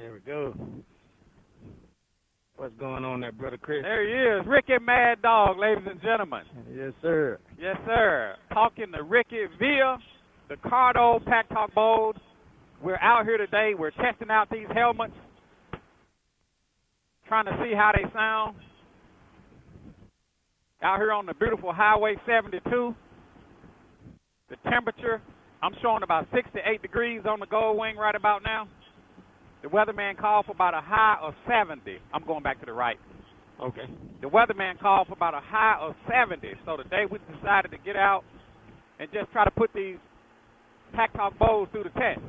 There we go. What's going on there, Brother Chris? There he is, Ricky Maddogg, ladies and gentlemen. Yes, sir. Yes, sir. Talking to Ricky via the Cardo Pack Talk Bold. We're out here today. We're testing out these helmets, trying to see how they sound. Out here on the beautiful Highway 72. The temperature, I'm showing about 6 to 8 degrees on the Gold Wing right about now. The weatherman called for about a high of 70. I'm going back to the right. Okay. The weatherman called for about a high of 70. So today we decided to get out and just try to put these Pack Talk Bowls through the test.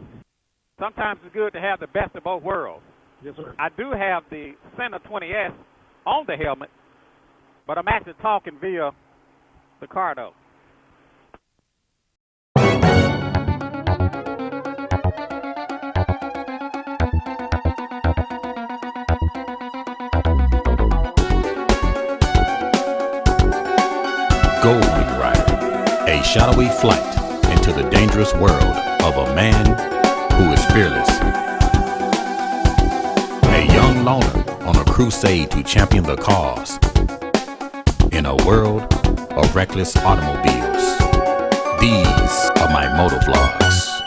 Sometimes it's good to have the best of both worlds. Yes, sir. I do have the Center 20S on the helmet, but I'm actually talking via the Cardo. Gold Wing Rider, a shadowy flight into the dangerous world of a man who is fearless. A young loner on a crusade to champion the cause in a world of reckless automobiles. These are my motor vlogs.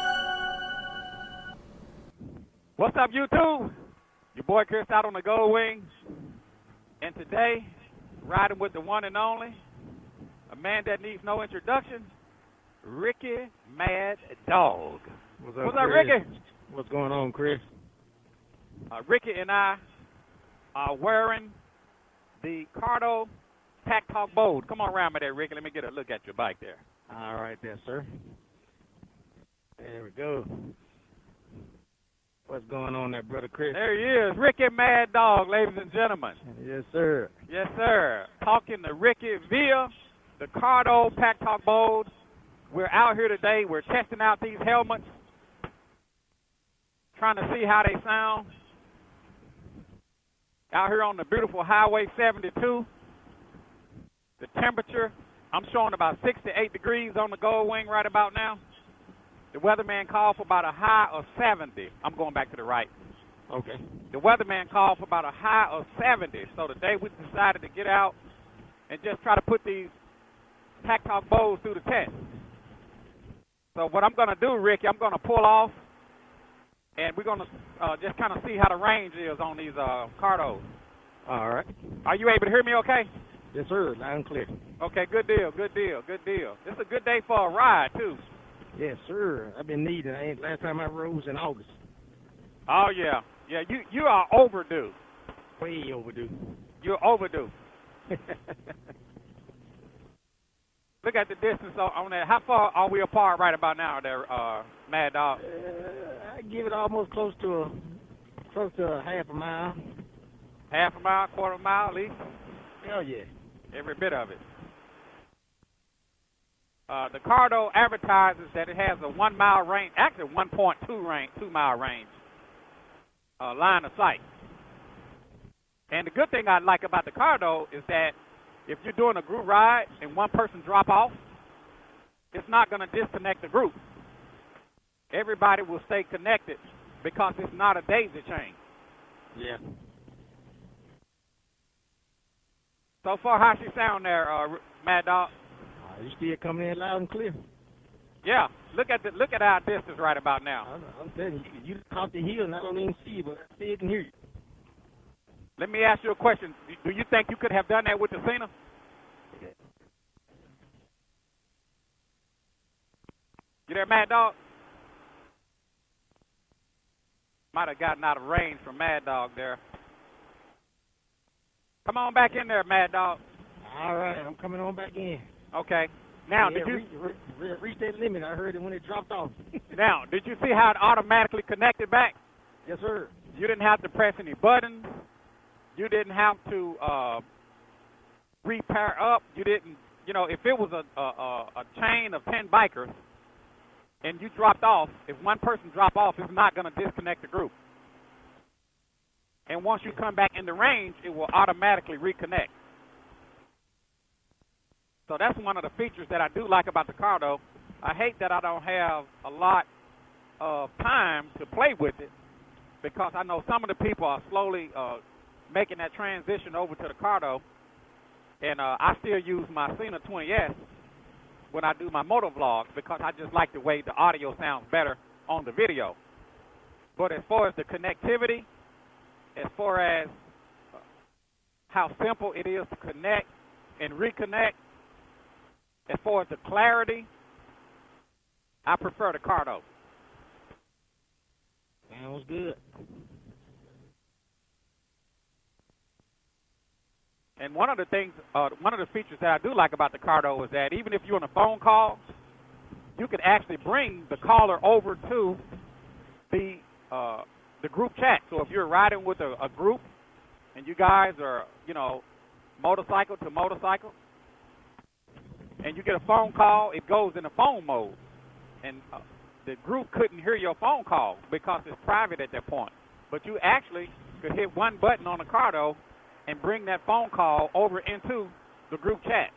What's up, YouTube? Your boy Chris out on the Gold Wing. And today, riding with the one and only, a man that needs no introduction, Ricky Maddogg. What's up, What's Chris? up, Ricky? What's going on, Chris? Ricky and I are wearing the Cardo Pack Talk Bold. Come on around me there, Ricky. Let me get a look at your bike there. All right there, sir. There we go. What's going on there, Brother Chris? There he is, Ricky Maddogg, ladies and gentlemen. Yes, sir. Yes, sir. Talking to Ricky via the Cardo Pack Talk Bold. We're out here today. We're testing out these helmets, trying to see how they sound. Out here on the beautiful Highway 72. The temperature, I'm showing about 6 to 8 degrees on the Gold Wing right about now. The weatherman called for about a high of 70. I'm going back to the right. Okay. The weatherman called for about a high of 70. So today we decided to get out and just try to put these Pack Talk Bowls through the test. So what I'm going to do, Ricky, I'm going to pull off, and we're going to just kind of see how the range is on these Cardos. All right. Are you able to hear me okay? Yes, sir. Loud and clear. Okay, good deal, good deal, good deal. This is a good day for a ride, too. Yes, sir. I've been needing it. Last time I rode was in August. Oh, yeah. Yeah, you are overdue. Way overdue. You're overdue. Look at the distance on that. How far are we apart right about now there, Maddogg? I give it almost close to a half a mile. Half a mile, quarter of a mile at least? Hell yeah. Every bit of it. The Cardo advertises that it has a 1 mile range, actually 1.2 mile range, line of sight. And the good thing I like about the Cardo is that if you're doing a group ride and one person drop off, it's not going to disconnect the group. Everybody will stay connected because it's not a daisy chain. Yeah. So far, how's she sound there, Maddogg? You still coming in loud and clear. Yeah. Look at our distance right about now. I'm telling you, you caught the hill and I don't even see you, but I still can hear you. Let me ask you a question. Do you think you could have done that with the Cena? Yeah. You there, Maddogg? Might have gotten out of range from Maddogg there. Come on back in there, Maddogg. All right, I'm coming on back in. Okay. Now, yeah, did you reach that limit? I heard it when it dropped off. Now, did you see how it automatically connected back? Yes, sir. You didn't have to press any buttons. You didn't have to repair up. You didn't, if it was a chain of 10 bikers and you dropped off, if one person dropped off, it's not going to disconnect the group. And once you come back in the range, it will automatically reconnect. So that's one of the features that I do like about the Cardo. I hate that I don't have a lot of time to play with it, because I know some of the people are slowly making that transition over to the Cardo, and I still use my Cena 20S when I do my motor vlogs because I just like the way the audio sounds better on the video. But as far as the connectivity, as far as how simple it is to connect and reconnect, as far as the clarity, I prefer the Cardo. Sounds good. And one of the things, one of the features that I do like about the Cardo is that even if you're on a phone call, you can actually bring the caller over to the group chat. So if you're riding with a group and you guys are, you know, motorcycle to motorcycle, and you get a phone call, it goes into phone mode. And the group couldn't hear your phone call because it's private at that point. But you actually could hit one button on the Cardo and bring that phone call over into the group chat.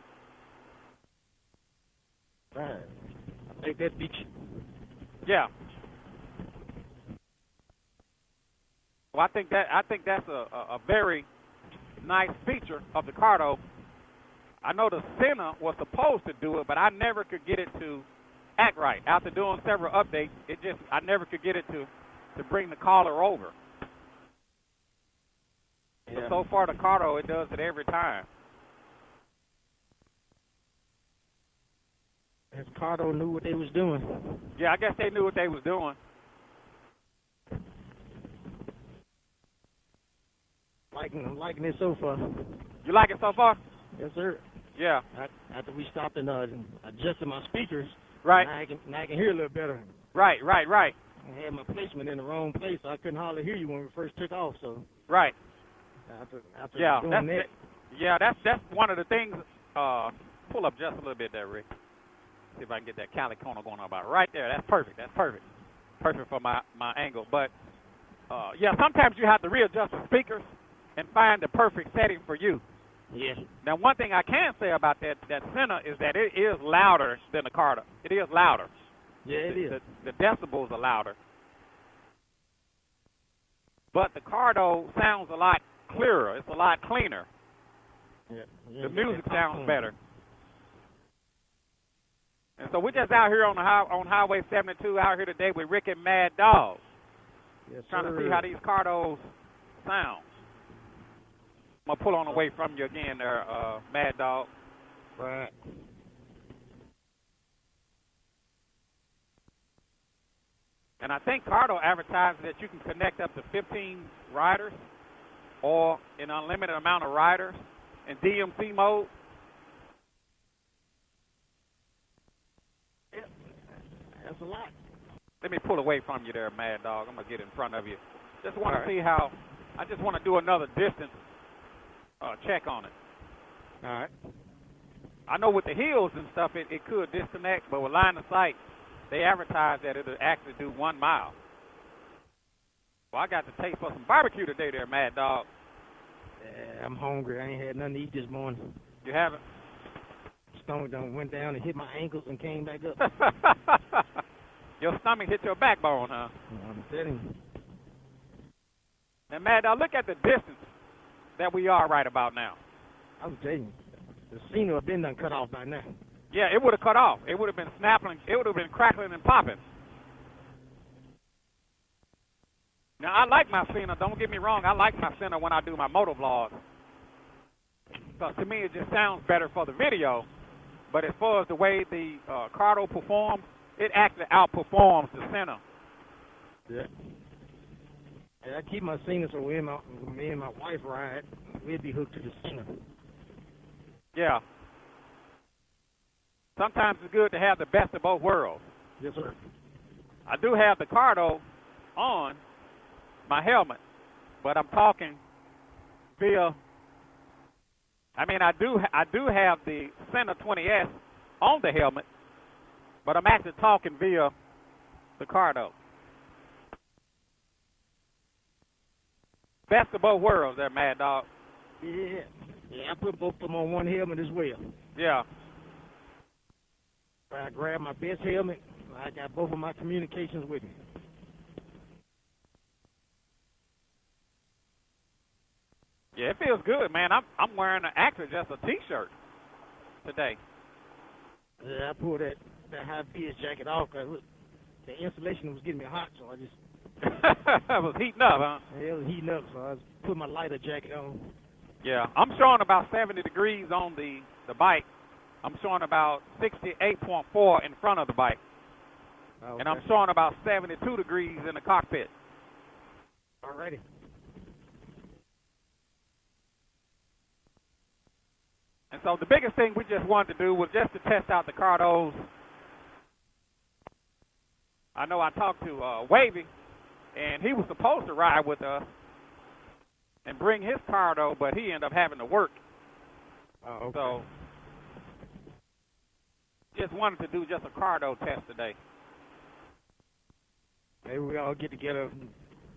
Right. I think that beats you. Yeah. Well, I think that's a very nice feature of the Cardo. I know the Senna was supposed to do it, but I never could get it to act right. After doing several updates, I never could get it to bring the caller over. Yeah. But so far, the Cardo, it does it every time. As Cardo knew what they was doing. Yeah, I guess they knew what they was doing. I'm liking it so far. You like it so far? Yes, sir. Yeah. After we stopped and adjusted my speakers, right. Now I can hear a little better. Right. I had my placement in the wrong place, so I couldn't hardly hear you when we first took off. So. Right. After yeah, doing that. Yeah, that's one of the things. Pull up just a little bit there, Rick. See if I can get that Cali corner going on about right there. That's perfect. Perfect for my angle. But yeah, sometimes you have to readjust the speakers and find the perfect setting for you. Yes. Now, one thing I can say about that Senna is that it is louder than the Cardo. It is louder. Yeah, it is. The decibels are louder. But the Cardo sounds a lot clearer. It's a lot cleaner. Yeah. The music sounds better. And so we're just out here on Highway 72 out here today with Ricky Maddogg. Yes, trying sir. to see how these Cardos sound. I'm going to pull on away from you again there, Maddogg. Right. And I think Cardo advertises that you can connect up to 15 riders or an unlimited amount of riders in DMC mode. Yep. That's a lot. Let me pull away from you there, Maddogg. I'm going to get in front of you. Just want to see how, I just want to do another distance check on it. All right. I know with the hills and stuff, it could disconnect, but with line of sight, they advertise that it'll actually do 1 mile. Well, I got to taste for some barbecue today there, Maddogg. Yeah, I'm hungry. I ain't had nothing to eat this morning. You haven't? Stomach done went down and hit my ankles and came back up. Your stomach hit your backbone, huh? I'm telling you. Now, Maddogg, look at the distance that we are right about now. I'm telling you. The Cena have been done cut off by now. Yeah, it would have cut off. It would have been snapping. It would have been crackling and popping. Now, I like my Cena. Don't get me wrong. I like my Cena when I do my motor vlogs. Because to me, it just sounds better for the video. But as far as the way the Cardo performs, it actually outperforms the Cena. Yeah. Yeah, I keep my Cena so me and my wife ride, we'd be hooked to the Cena. Yeah. Sometimes it's good to have the best of both worlds. Yes, sir. I do have the Cardo on my helmet, but I'm talking via. I mean, I do have the Cena 20S on the helmet, but I'm actually talking via the Cardo. Best of both worlds, there, Maddogg. Yeah. Yeah, I put both of them on one helmet as well. Yeah. I grab my best helmet. I got both of my communications with me. Yeah, it feels good, man. I'm wearing actually just a T-shirt today. Yeah, I pulled that high vis jacket off because the insulation was getting me hot, so I just. I was heating up, huh? Yeah, it was heating up, so I put my lighter jacket on. Yeah, I'm showing about 70 degrees on the bike. I'm showing about 68.4 in front of the bike. Okay. And I'm showing about 72 degrees in the cockpit. Alrighty. And so the biggest thing we just wanted to do was just to test out the Cardos. I know I talked to Wavy, and he was supposed to ride with us and bring his Cardo, but he ended up having to work. Oh, okay. So just wanted to do just a Cardo test today. Maybe we all get together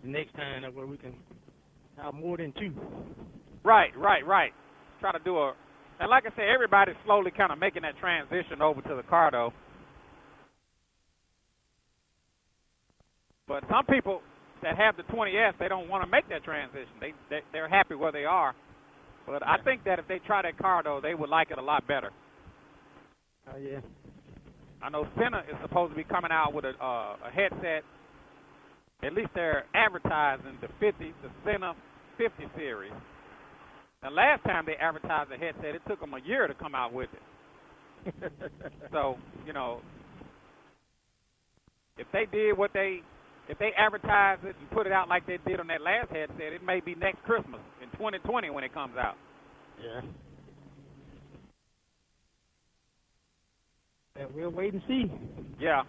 the next time where we can have more than two. Right. Try to do and like I said, everybody's slowly kind of making that transition over to the Cardo. But some people that have the 20S, they don't want to make that transition. They're happy where they are. But I think that if they try that Cardo, they would like it a lot better. Oh, yeah. I know Senna is supposed to be coming out with a headset. At least they're advertising the Senna 50 series. The last time they advertised a headset, it took them a year to come out with it. So, if they did if they advertise it and put it out like they did on that last headset, it may be next Christmas in 2020 when it comes out. Yeah. And we'll wait and see. Yeah.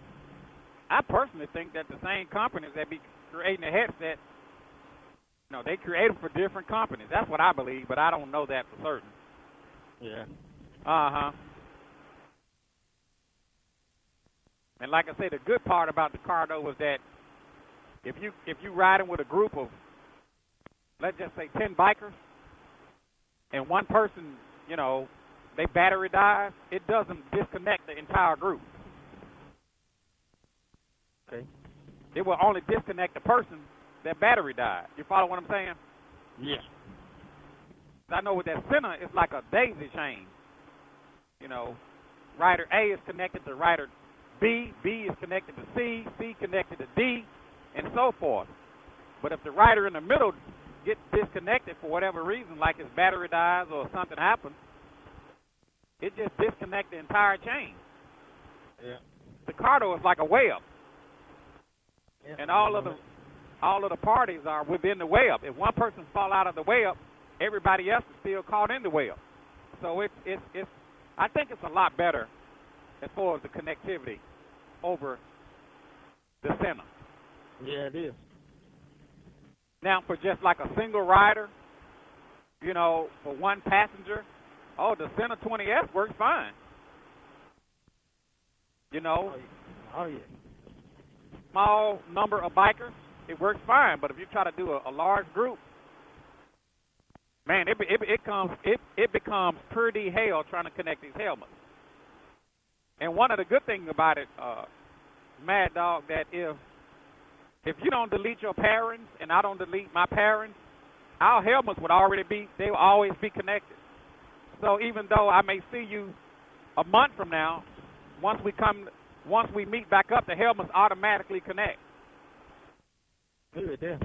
I personally think that the same companies that be creating a headset, they create them for different companies. That's what I believe, but I don't know that for certain. Yeah. Uh-huh. And like I say, the good part about the Cardo was that if you riding with a group of, let's just say 10 bikers, and one person, they battery dies, it doesn't disconnect the entire group. Okay. It will only disconnect the person that battery died. You follow what I'm saying? Yeah. I know with that Senna, it's like a daisy chain. Rider A is connected to rider B, B is connected to C, C connected to D, and so forth. But if the rider in the middle gets disconnected for whatever reason, like his battery dies or something happens, it just disconnects the entire chain. Yeah. The Cardo is like a web. Yeah. And all of the parties are within the web. If one person fall out of the web, everybody else is still caught in the web. So I think it's a lot better as far as the connectivity over the Senna. Yeah, it is. Now, for just like a single rider, for one passenger, the Senna 20S works fine. Oh, yeah. Small number of bikers, it works fine. But if you try to do a large group, man, it becomes pretty hell trying to connect these helmets. And one of the good things about it, Mad Dog, that if you don't delete your pairings and I don't delete my pairings, our helmets will always be connected. So even though I may see you a month from now, once we meet back up, the helmets automatically connect. Good, yeah.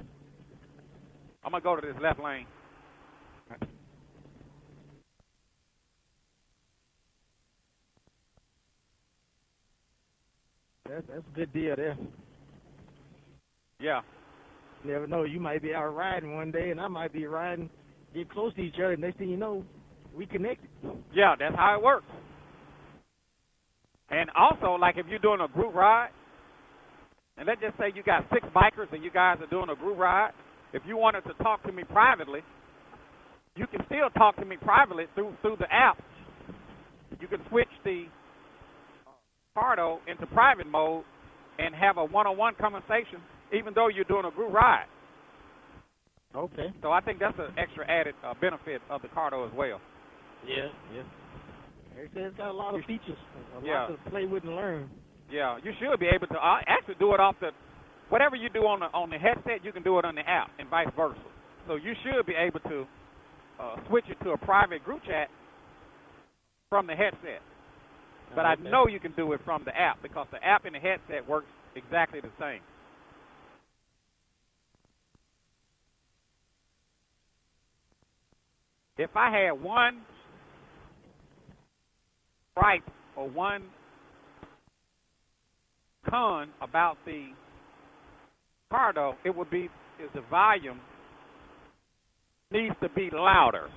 I'm going to go to this left lane. That's a good deal there. Yeah. You never know. You might be out riding one day, and I might be riding, get close to each other. Next thing you know, we connected. Yeah, that's how it works. And also, like if you're doing a group ride, and let's just say you got 6 bikers and you guys are doing a group ride, if you wanted to talk to me privately, you can still talk to me privately through the app. You can switch the Cardo into private mode and have a one-on-one conversation even though you're doing a group ride. Okay. So I think that's an extra added benefit of the Cardo as well. Yeah. It's got a lot of features, a Yeah. lot to play with and learn. Yeah, you should be able to actually do it off whatever you do on the headset, you can do it on the app and vice versa. So you should be able to switch it to a private group chat from the headset. But I know you can do it from the app because the app and the headset works exactly the same. If I had one gripe or one con about the Cardo, it would be is the volume needs to be louder.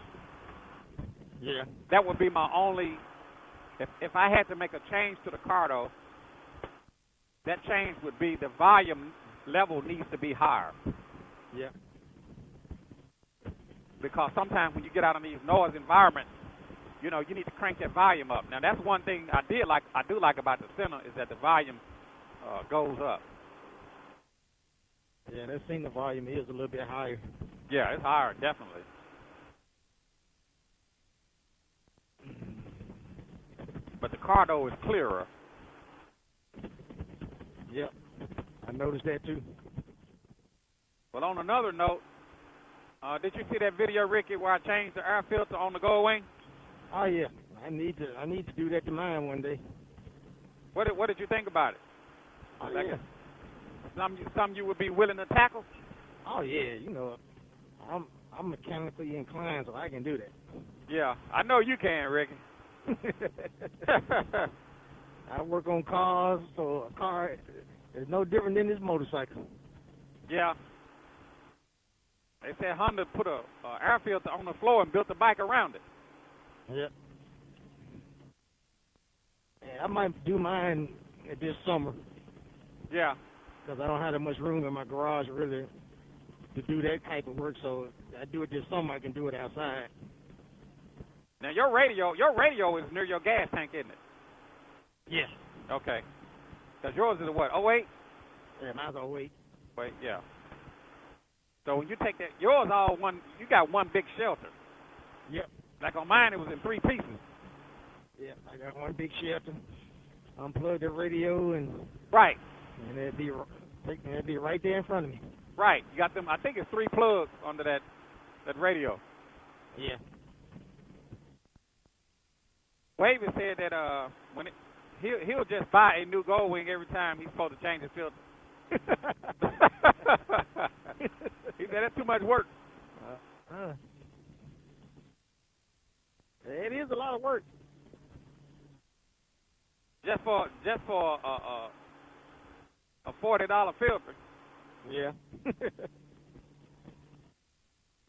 Yeah. That would be my only. If I had to make a change to the Cardo, that change would be the volume level needs to be higher. Yeah. Because sometimes when you get out in these noise environments, you know, you need to crank that volume up. Now that's one thing I do like about the center is that the volume goes up. Yeah, that Cena volume is a little bit higher. Yeah, it's higher, definitely. But the Cardo is clearer. Yep, I noticed that too. Well, on another note, did you see that video, Ricky, where I changed the air filter on the Gold Wing? Oh yeah, I need to do that to mine one day. What did you think about it? Oh yeah. Something you would be willing to tackle? Oh yeah, you know, I'm mechanically inclined, so I can do that. Yeah, I know you can, Ricky. I work on cars, so a car is no different than this motorcycle. Yeah. They said Honda put a air filter on the floor and built a bike around it. Yep. Yeah, I might do mine this summer. Yeah. Because I don't have that much room in my garage really to do that type of work. So I do it this summer. I can do it outside. Now your radio is near your gas tank, isn't it? Yeah. Okay. Because yours is a what? 08? Yeah, mine's 08. Wait, yeah. So when you take that, yours all one. You got one big shelter. Yep. Like on mine, it was in 3 pieces. Yeah, I got one big shelter. Unplug the radio and right. And it'd be right there in front of me. Right. You got them. I think it's 3 plugs under that radio. Yeah. Wavy said that he'll just buy a new Gold Wing every time he's supposed to change his filter. He said that's too much work. It is a lot of work. Just for a $40 filter. Yeah.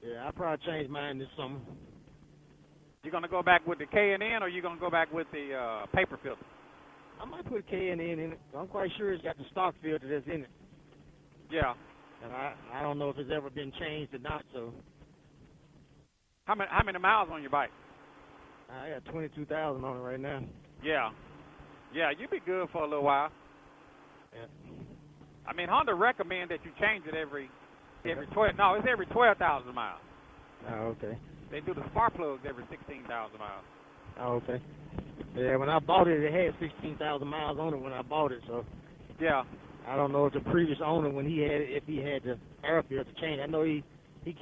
Yeah, I'll probably change mine this summer. You gonna go back with the K&N, or you gonna go back with the paper filter? I might put K&N in it. I'm quite sure it's got the stock filter that's in it. Yeah. And I don't know if it's ever been changed or not. So. How many miles on your bike? I got 22,000 on it right now. Yeah. Yeah, you'd be good for a little while. Yeah. I mean, Honda recommend that you change it every 12. No, it's every 12,000 miles. Oh, okay. They do the spark plugs every 16,000 miles. Oh, okay. Yeah, when I bought it, it had 16,000 miles on it when I bought it. So. Yeah. I don't know if the previous owner, when he had it, if he had the air filter change. I know he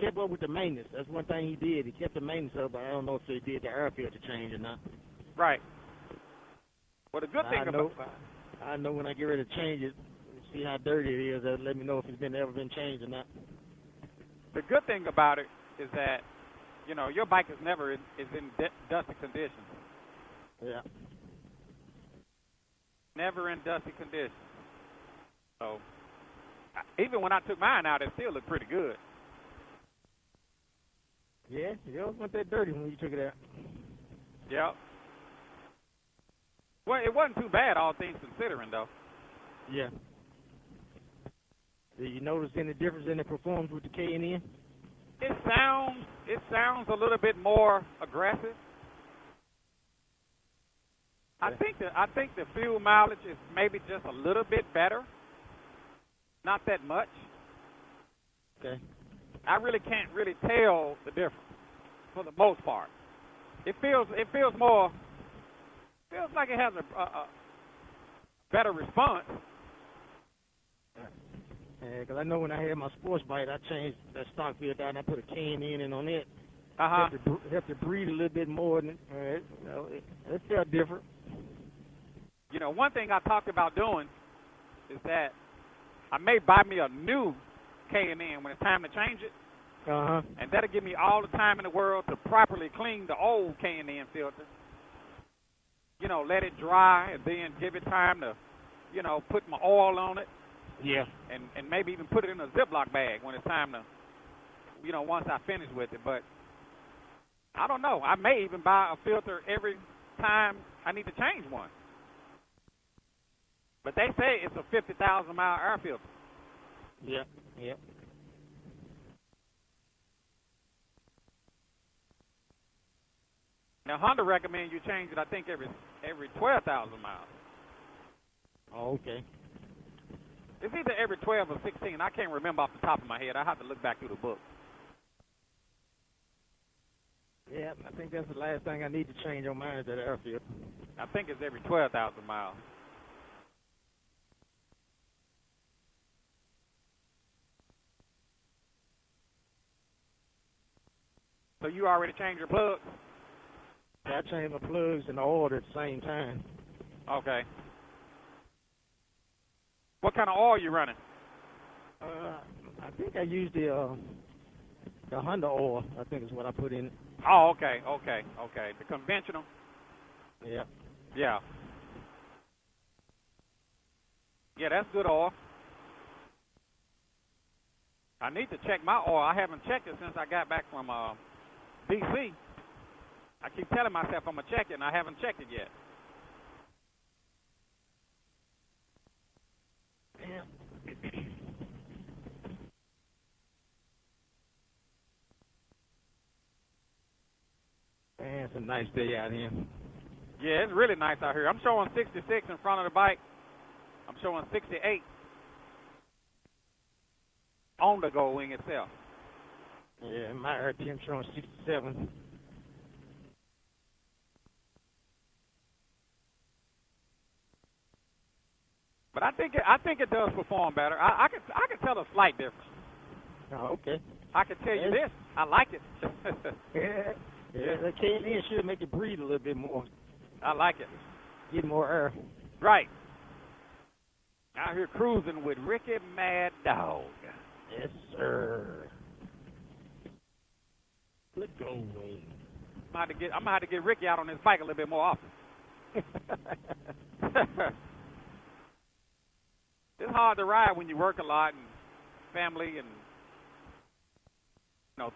kept up with the maintenance. That's one thing he did. He kept the maintenance up, but I don't know if he did the air filter change or not. Right. Well, the good thing I know when I get ready to change it, see how dirty it is. That'll let me know if it's ever been changed or not. The good thing about it is that, you know, your bike is never in dusty conditions. Yeah. Never in dusty conditions. So, even when I took mine out, it still looked pretty good. Yeah, it wasn't that dirty when you took it out. Yeah. Well, it wasn't too bad, all things considering, though. Yeah. Did you notice any difference in the performance with the K&N? It sounds a little bit more aggressive. Yeah. I think the fuel mileage is maybe just a little bit better. Not that much. Okay. I really can't really tell the difference for the most part. It feels like it has a better response. Yeah, because I know when I had my sports bike, I changed that stock filter out and I put a K&N in on it. Uh-huh. Have to breathe a little bit more. Than, it felt different. You know, one thing I talked about doing is that I may buy me a new K&N when it's time to change it. Uh-huh. And that'll give me all the time in the world to properly clean the old K&N filter. You know, let it dry and then give it time to, you know, put my oil on it. Yeah. And maybe even put it in a Ziploc bag when it's time to, you know, once I finish with it. But I don't know. I may even buy a filter every time I need to change one. But they say it's a 50,000-mile air filter. Yep. Yep. Now, Honda recommends you change it, I think, every 12,000 miles. Oh, okay. It's either every 12 or 16. I can't remember off the top of my head. I have to look back through the book. Yeah, I think that's the last thing I need to change on mine is that air filter. I think it's every 12,000 miles. So you already changed your plugs? I changed my plugs and the oil at the same time. Okay. What kind of oil you running? I think I used the Honda oil, I think is what I put in it. Oh, okay. The conventional? Yeah. Yeah. Yeah, that's good oil. I need to check my oil. I haven't checked it since I got back from D.C. I keep telling myself I'm going to check it, and I haven't checked it yet. Yeah. Man, it's a nice day out here. Yeah, it's really nice out here. I'm showing 66 in front of the bike. I'm showing 68 on the Gold Wing itself. Yeah, my RPM showing 67. But I think it does perform better. I can tell a slight difference. Oh, okay. I can tell you this. I like it. Yeah, the K&N should make it breathe a little bit more. I like it. Get more air. Right. Out here cruising with Ricky Maddogg. Yes, sir. Let's go, Wayne. I'm gonna have to get Ricky out on his bike a little bit more often. It's hard to ride when you work a lot and family and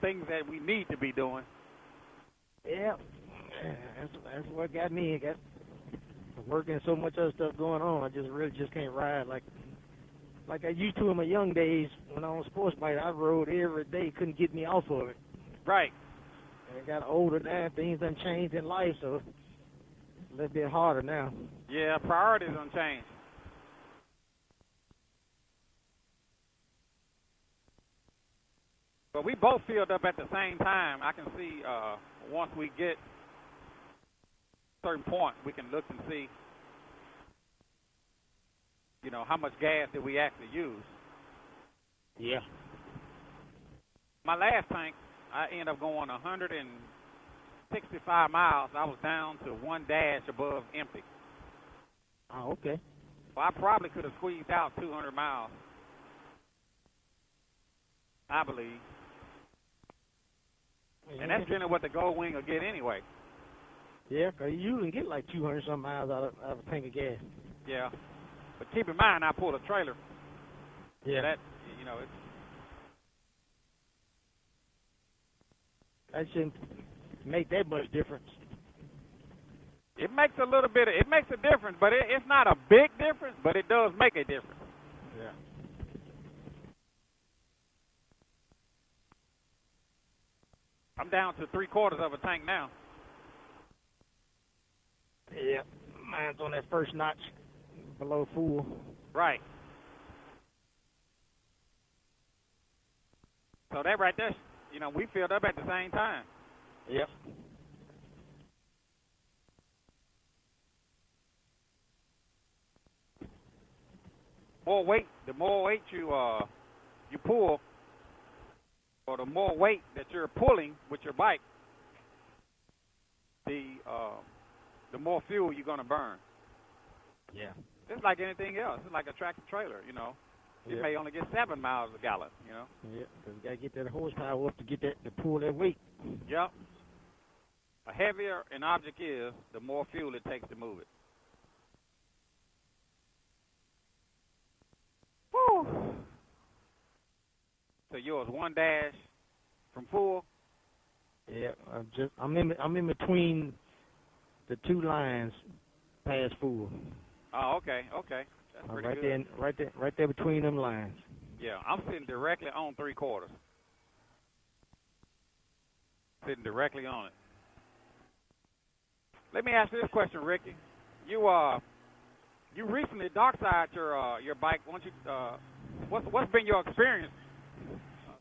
things that we need to be doing. Yeah, that's what got me. I got working so much other stuff going on. I really can't ride like I used to in my young days when I was on sports bike. I rode every day, couldn't get me off of it. Right. And I got older now. Things done changed in life, so it's a little bit harder now. Yeah, priorities done changed. But we both filled up at the same time. I can see once we get a certain point, we can look and see, how much gas did we actually use. Yeah. My last tank, I ended up going 165 miles. I was down to one dash above empty. Oh, okay. Well, I probably could have squeezed out 200 miles, I believe. Yeah. And that's generally what the Gold Wing will get anyway. Yeah, because you can get like 200-some miles out of a tank of gas. Yeah. But keep in mind, I pulled a trailer. Yeah. That, that shouldn't make that much difference. It makes a little bit. It makes a difference, but it's not a big difference, but it does make a difference. Yeah. I'm down to 3/4 of a tank now. Yeah. Mine's on that first notch below full. Right. So that right there, we filled up at the same time. Yep. The more weight you pull, or the more weight that you're pulling with your bike, the more fuel you're going to burn. Yeah. It's like anything else. It's like a tractor trailer, you know. You may only get 7 miles a gallon, you know. Yeah, because you got to get that horsepower up to get that, to pull that weight. Yep. The heavier an object is, the more fuel it takes to move it. Woo! So yours 1 dash from full? Yeah, I'm in between the 2 lines past full. Oh, okay. That's pretty right good. Right there between them lines. Yeah, I'm sitting directly on 3/4. Sitting directly on it. Let me ask you this question, Ricky. You recently dark-sided your bike. What's been your experience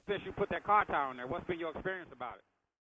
since you put that car tire on there? What's been your experience about it?